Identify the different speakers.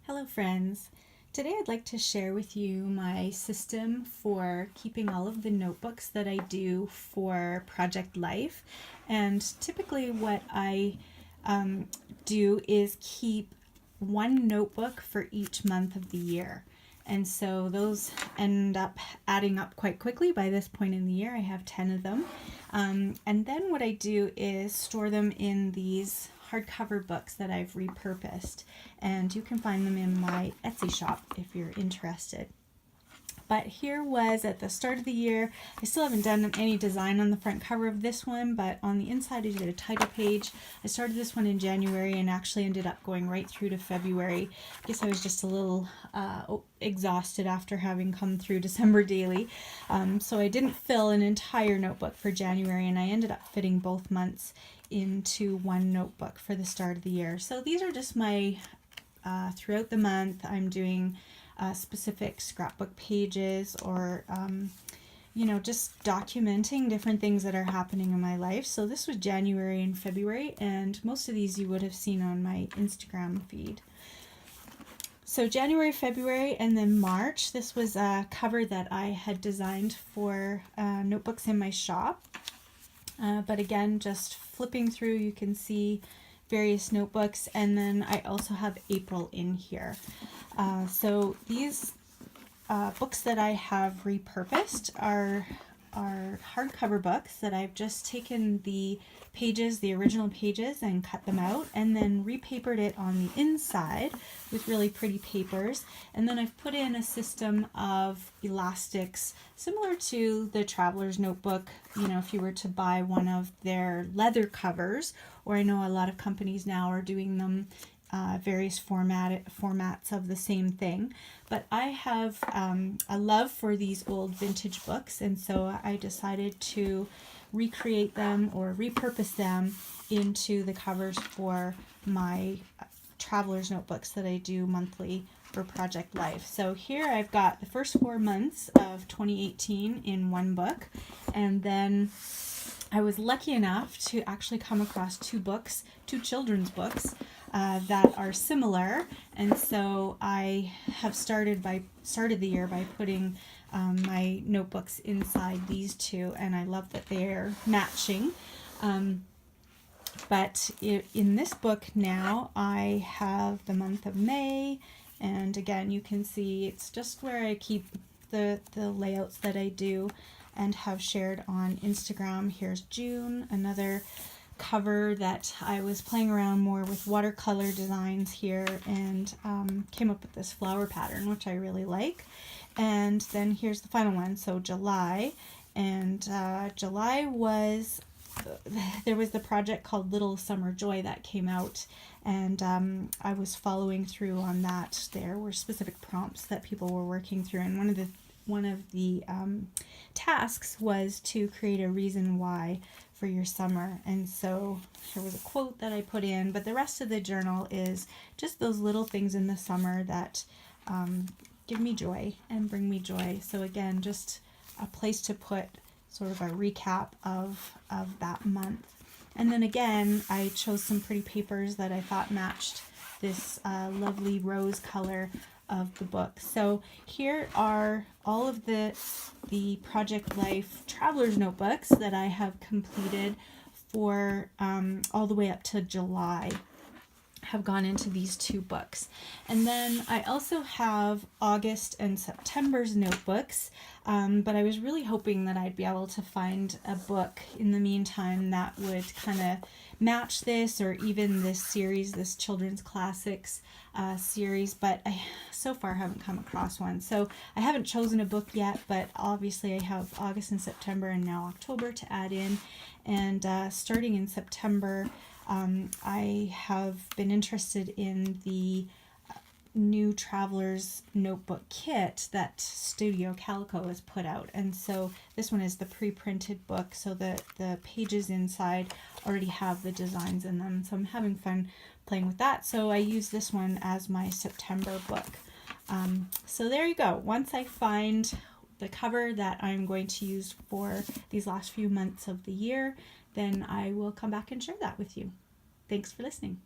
Speaker 1: Hello friends! Today I'd like to share with you my system for keeping all of the notebooks that I do for Project Life. And typically what I do is keep one notebook for each month of the year. And so those end up adding up quite quickly. By this point in the year I have 10 of them. And then what I do is store them in these hardcover books that I've repurposed, and you can find them in my Etsy shop if you're interested. But here was at the start of the year. I still haven't done any design on the front cover of this one, but on the inside I did a title page. I started this one in January and actually ended up going right through to February. I guess I was just a little exhausted after having come through December daily. So I didn't fill an entire notebook for January, and I ended up fitting both months into one notebook for the start of the year. So these are just my throughout the month I'm doing specific scrapbook pages, or just documenting different things that are happening in my life. So this was January and February, and most of these you would have seen on my Instagram feed. So January, February, and then March, this was a cover that I had designed for notebooks in my shop. But again, just flipping through, you can see various notebooks, and then I also have April in here. So these books that I have repurposed are hardcover books that I've just taken the pages, the original pages, and cut them out, and then repapered it on the inside with really pretty papers. And then I've put in a system of elastics similar to the Traveler's Notebook. If you were to buy one of their leather covers, or I know a lot of companies now are doing them various formats of the same thing. But I have a love for these old vintage books, and so I decided to recreate them or repurpose them into the covers for my traveler's notebooks that I do monthly for Project Life. So here I've got the first 4 months of 2018 in one book, and then I was lucky enough to actually come across two children's books that are similar, and so I have started the year by putting my notebooks inside these two, and I love that they're matching. But in this book now I have the month of May, and again you can see it's just where I keep the layouts that I do and have shared on Instagram. Here's June, another cover that I was playing around more with watercolor designs here, and came up with this flower pattern, which I really like. And then here's the final one, so July. And July was, there was the project called Little Summer Joy that came out, and I was following through on that. There were specific prompts that people were working through, and one of the tasks was to create a reason why for your summer. And so there was a quote that I put in, but the rest of the journal is just those little things in the summer that give me joy and bring me joy. So again, just a place to put sort of a recap of that month. And then again, I chose some pretty papers that I thought matched this lovely rose color of the book. So here are all of the Project Life Traveler's Notebooks that I have completed for all the way up to July, have gone into these two books. And then I also have August and September's notebooks, but I was really hoping that I'd be able to find a book in the meantime that would kind of match this, or even this series, this children's classics series, but I so far haven't come across one. So I haven't chosen a book yet, but obviously I have August and September and now October to add in. And starting in September, I have been interested in the new Traveler's Notebook kit that Studio Calico has put out, and so this one is the pre-printed book, so the pages inside already have the designs in them, so I'm having fun playing with that. So I use this one as my September book. So there you go. Once I find the cover that I'm going to use for these last few months of the year, then I will come back and share that with you. Thanks for listening.